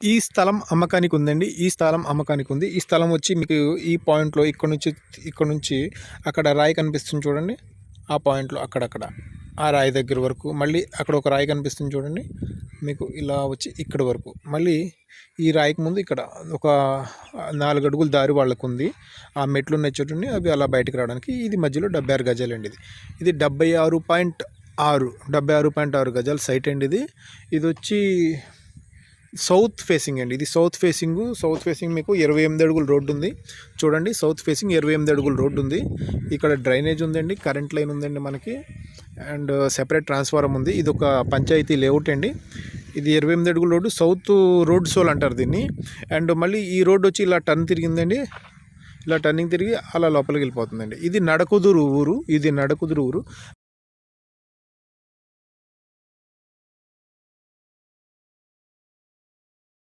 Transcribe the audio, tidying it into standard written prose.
ఈ స్థలం అమ్మకానికి ఉందండి. ఈ స్థలం అమ్మకానికి ఉంది. ఈ స్థలం వచ్చి మీకు ఈ పాయింట్‌లో ఇక్కడ నుంచి అక్కడ రాయి కనిపిస్తుంది చూడండి. ఆ పాయింట్‌లో అక్కడక్కడ ఆ రాయి దగ్గర వరకు, మళ్ళీ అక్కడ ఒక రాయి కనిపిస్తుంది చూడండి. మీకు ఇలా వచ్చి ఇక్కడి వరకు, మళ్ళీ ఈ రాయికి ముందు ఇక్కడ ఒక 4 అడుగుల దారి వాళ్ళకుంది. ఆ మెట్లు ఉన్నాయి చూడండి, అవి అలా బయటకు రావడానికి. ఇది మధ్యలో 76 గజాలండి. ఇది 76.6 గజాల సైట్ అండి. ఇది వచ్చి సౌత్ ఫేసింగ్ అండి. ఇది సౌత్ ఫేసింగ్ మీకు 28 అడుగుల రోడ్డు ఉంది చూడండి. సౌత్ ఫేసింగ్ 28 అడుగుల రోడ్డు ఉంది. ఇక్కడ డ్రైనేజ్ ఉందండి, కరెంట్ లైన్ ఉందండి మనకి, అండ్ సెపరేట్ ట్రాన్స్ఫార్మర్ ఉంది. ఇది ఒక పంచాయతీ లేఅవుట్ అండి. ఇది 28 అడుగుల రోడ్డు, సౌత్ రోడ్ సోల్ అంటారు దీన్ని. అండ్ మళ్ళీ ఈ రోడ్డు వచ్చి ఇలా టర్న్ తిరిగిందండి, ఇలా టర్నింగ్ తిరిగి అలా లోపలికి వెళ్ళిపోతుందండి. ఇది నడకుదురు ఊరు.